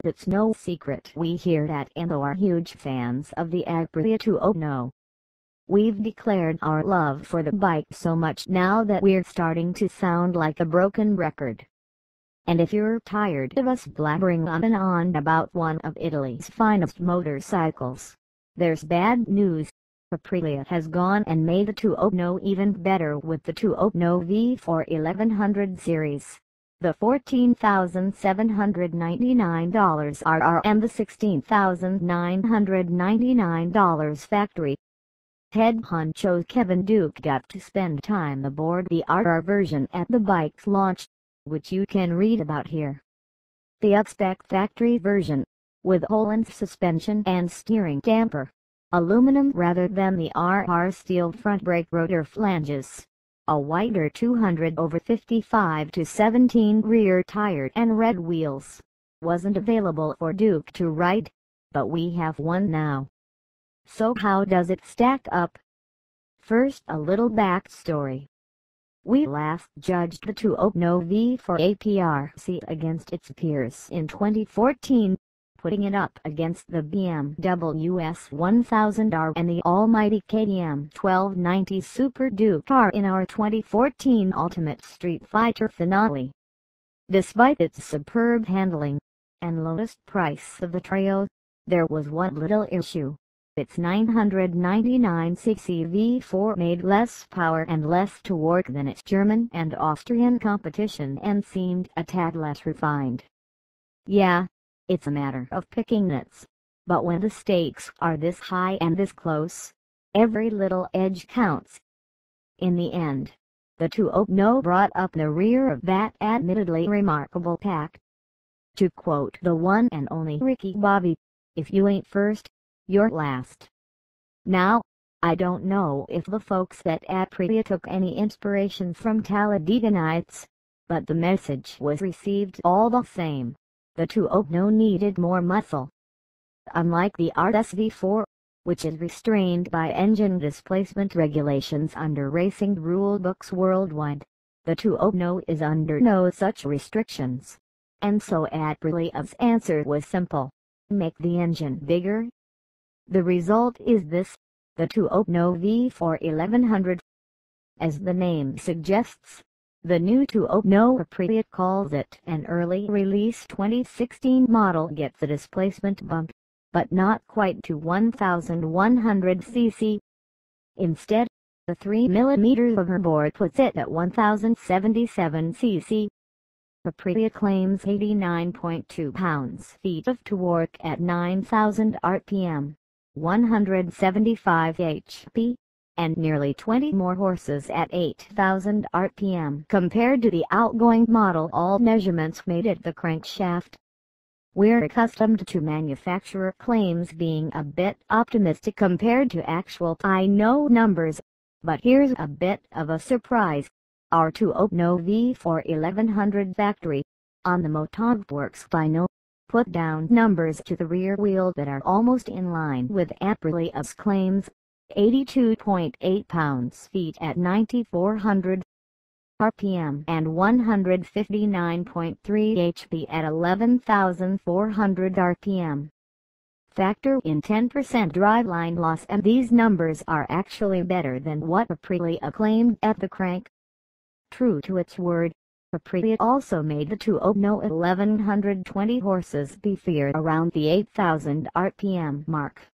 It's no secret we here at Endo are huge fans of the Aprilia tuono. We've declared our love for the bike so much now that we're starting to sound like a broken record. And if you're tired of us blabbering on and on about one of Italy's finest motorcycles, there's bad news. Aprilia has gone and made the tuono even better with the tuono V4 1100 series. The $14,799 RR and the $16,999 factory. Head honcho Kevin Duke got to spend time aboard the RR version at the bike's launch, which you can read about here. The up-spec factory version, with Holland suspension and steering damper, aluminum rather than the RR steel front brake rotor flanges, a wider 200/55/17 rear tire and red wheels, wasn't available for Duke to ride, but we have one now. So how does it stack up? First, a little backstory. We last judged the tuono V4 APRC against its peers in 2014, putting it up against the BMW S1000R and the almighty KTM 1290 Super Duke R in our 2014 Ultimate Street Fighter finale. Despite its superb handling and lowest price of the trio, there was one little issue. Its 999cc V4 made less power and less torque than its German and Austrian competition and seemed a tad less refined. Yeah, it's a matter of picking nits, but when the stakes are this high and this close, every little edge counts. In the end, the tuono brought up the rear of that admittedly remarkable pack. To quote the one and only Ricky Bobby, "If you ain't first, you're last." Now, I don't know if the folks at Aprilia took any inspiration from Talladega, but the message was received all the same. The tuono needed more muscle. Unlike the RS V4, which is restrained by engine displacement regulations under racing rulebooks worldwide, the tuono is under no such restrictions. And so Aprilia's answer was simple: make the engine bigger. The result is this, the tuono V4 1100. As the name suggests, the new tuono Aprilia calls it an early release 2016 model gets a displacement bump, but not quite to 1100 cc. Instead, the 3mm overboard puts it at 1077 cc. Aprilia claims 89.2 pounds-feet of torque at 9,000 rpm. 175 HP, and nearly 20 more horses at 8,000 rpm compared to the outgoing model. All measurements made at the crankshaft. We're accustomed to manufacturer claims being a bit optimistic compared to actual I know numbers, but here's a bit of a surprise. Our tuono V4 1100 factory, on the Motovworks vinyl, put down numbers to the rear wheel that are almost in line with Aprilia's claims: 82.8 pounds-feet at 9,400 rpm and 159.3 HP at 11,400 rpm. Factor in 10% driveline loss and these numbers are actually better than what Aprilia claimed at the crank. True to its word, Aprilia also made the tuono 1120 horses beefier around the 8,000 rpm mark.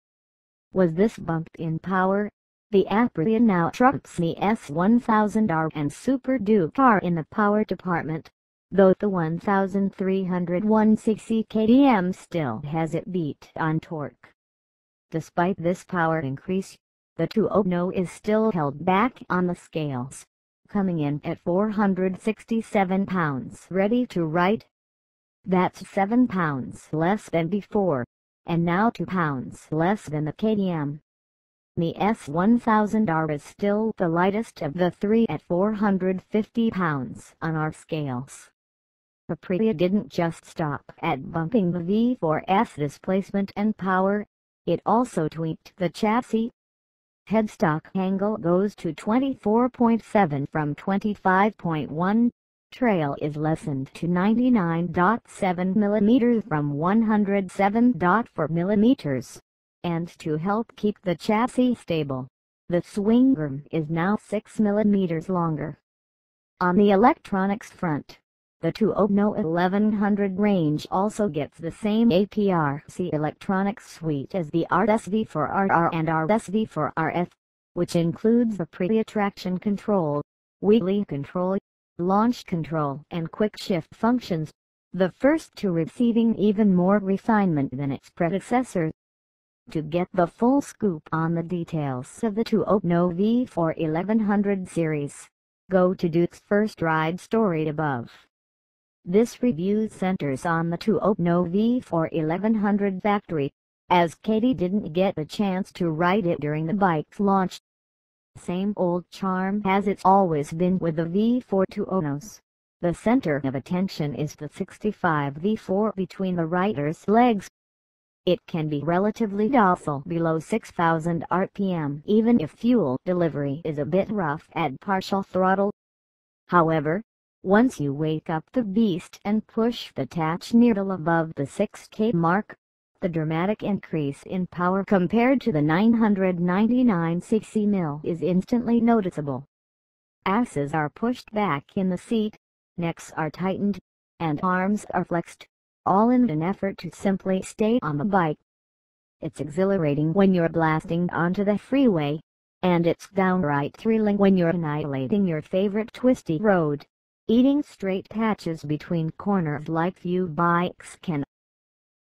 Was this bump in power? The Aprilia now trumps the S1000R and Super Duke R in the power department, though the 1301cc KTM still has it beat on torque. Despite this power increase, the tuono is still held back on the scales, coming in at 467 pounds ready to ride. That's 7 pounds less than before, and now 2 pounds less than the KTM. The S1000R is still the lightest of the three at 450 pounds on our scales. Aprilia didn't just stop at bumping the V4's displacement and power, it also tweaked the chassis. Headstock angle goes to 24.7 from 25.1, trail is lessened to 99.7 mm from 107.4 mm, and to help keep the chassis stable, the swing arm is now 6 mm longer. On the electronics front, the tuono 1100 range also gets the same APRC electronics suite as the RSV4RR and RSV4RF, which includes aprilia traction control, wheelie control, launch control and quick shift functions, the first two receiving even more refinement than its predecessor. To get the full scoop on the details of the tuono V4 1100 series, go to Duke's first ride story above. This review centers on the tuono V4 1100 factory, as Katie didn't get a chance to ride it during the bike's launch. Same old charm as it's always been with the V4 tuonos. The center of attention is the 65 V4 between the rider's legs. It can be relatively docile below 6,000 RPM even if fuel delivery is a bit rough at partial throttle. However, once you wake up the beast and push the touch needle above the 6K mark, the dramatic increase in power compared to the 999cc mill is instantly noticeable. Asses are pushed back in the seat, necks are tightened, and arms are flexed, all in an effort to simply stay on the bike. It's exhilarating when you're blasting onto the freeway, and it's downright thrilling when you're annihilating your favorite twisty road, eating straight patches between corners like few bikes can.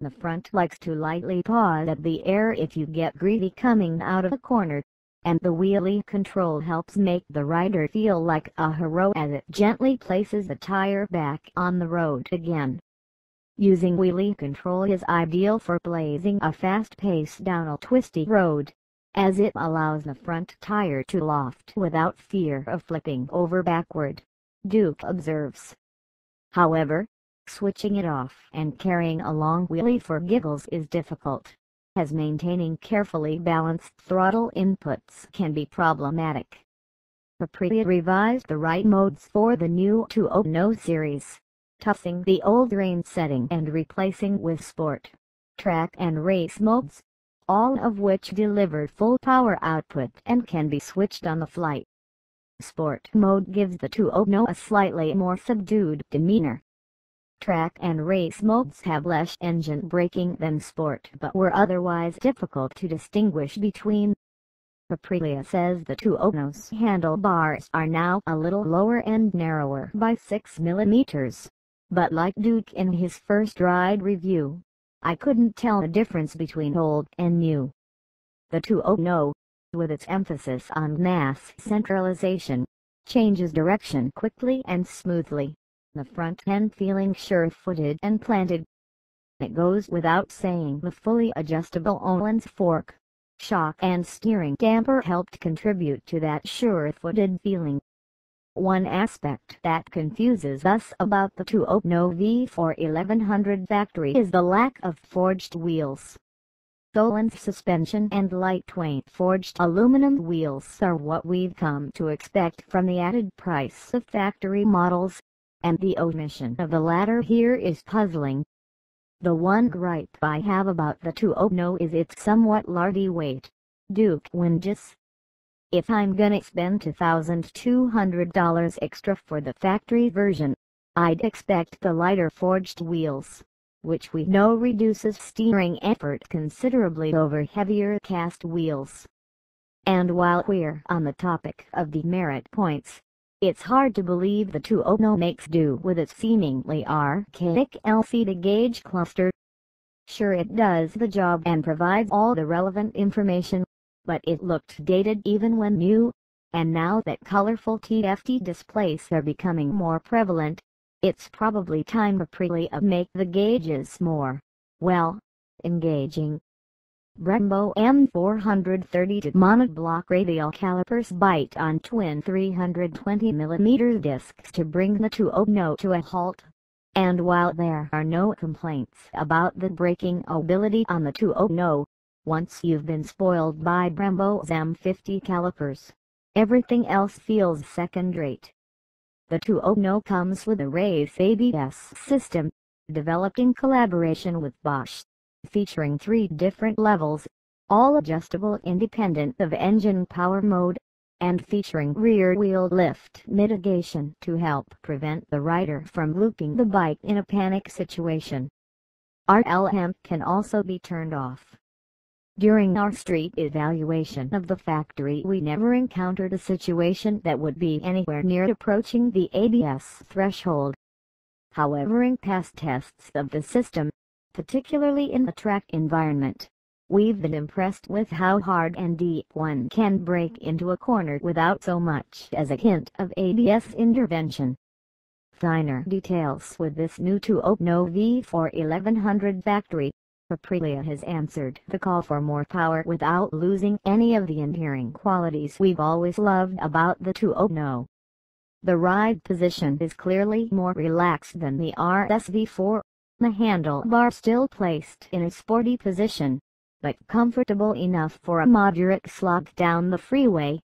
The front likes to lightly paw at the air if you get greedy coming out of a corner, and the wheelie control helps make the rider feel like a hero as it gently places the tire back on the road again. Using wheelie control is ideal for blazing a fast pace down a twisty road, as it allows the front tire to loft without fear of flipping over backward, Duke observes. However, switching it off and carrying a long wheelie for giggles is difficult, as maintaining carefully balanced throttle inputs can be problematic. Aprilia revised the ride modes for the new tuono series, toughing the old rain setting and replacing with sport, track and race modes, all of which deliver full power output and can be switched on the fly. Sport mode gives the tuono a slightly more subdued demeanor. Track and race modes have less engine braking than sport but were otherwise difficult to distinguish between. Aprilia says the tuono's handlebars are now a little lower and narrower by 6 mm, but like Duke in his first ride review, I couldn't tell the difference between old and new. The tuono, with its emphasis on mass centralization, changes direction quickly and smoothly, the front end feeling sure-footed and planted. It goes without saying the fully adjustable Öhlins fork, shock and steering damper helped contribute to that sure-footed feeling. One aspect that confuses us about the tuono V4 1100 factory is the lack of forged wheels. Öhlins suspension and lightweight forged aluminum wheels are what we've come to expect from the added price of factory models, and the omission of the latter here is puzzling. The one gripe I have about the tuono is its somewhat lardy weight, Duke whinges. If I'm gonna spend $2,200 extra for the factory version, I'd expect the lighter forged wheels, which we know reduces steering effort considerably over heavier cast wheels. And while we're on the topic of demerit points, it's hard to believe the tuono makes do with its seemingly archaic LCD gauge cluster. Sure, it does the job and provides all the relevant information, but it looked dated even when new, and now that colorful TFT displays are becoming more prevalent, it's probably time Aprilia make the gauges more, well, engaging. Brembo M432 monoblock radial calipers bite on twin 320mm discs to bring the tuono to a halt. And while there are no complaints about the braking ability on the tuono, once you've been spoiled by Brembo's M50 calipers, everything else feels second-rate. The tuono comes with a race ABS system, developed in collaboration with Bosch, featuring 3 different levels, all adjustable independent of engine power mode, and featuring rear-wheel lift mitigation to help prevent the rider from looping the bike in a panic situation. RLM can also be turned off. During our street evaluation of the factory, we never encountered a situation that would be anywhere near approaching the ABS threshold. However, in past tests of the system, particularly in the track environment, we've been impressed with how hard and deep one can brake into a corner without so much as a hint of ABS intervention. Finer details with this new tuono V4 1100 factory. Aprilia has answered the call for more power without losing any of the endearing qualities we've always loved about the tuono. The ride position is clearly more relaxed than the RS V4, the handlebar still placed in a sporty position, but comfortable enough for a moderate slog down the freeway.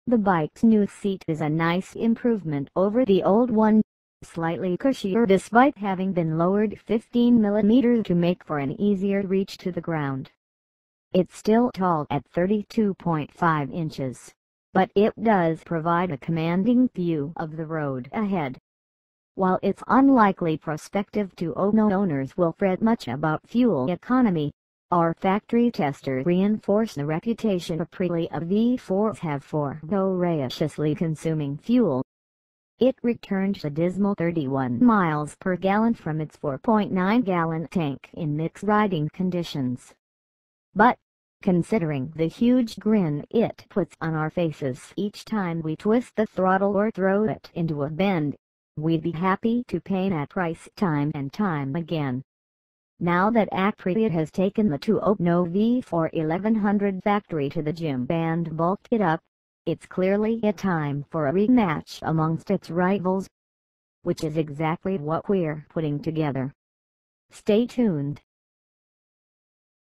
The bike's new seat is a nice improvement over the old one, slightly cushier despite having been lowered 15 mm to make for an easier reach to the ground. It's still tall at 32.5 inches, but it does provide a commanding view of the road ahead. While it's unlikely prospective tuono owners will fret much about fuel economy, our factory testers reinforce the reputation Aprilia V4s have for voraciously consuming fuel. It returned a dismal 31 miles per gallon from its 4.9-gallon tank in mixed riding conditions. But, considering the huge grin it puts on our faces each time we twist the throttle or throw it into a bend, we'd be happy to pay that price time and time again. Now that Aprilia has taken the tuono V4 1100 factory to the gym and bulked it up, it's clearly a time for a rematch amongst its rivals, which is exactly what we're putting together. Stay tuned.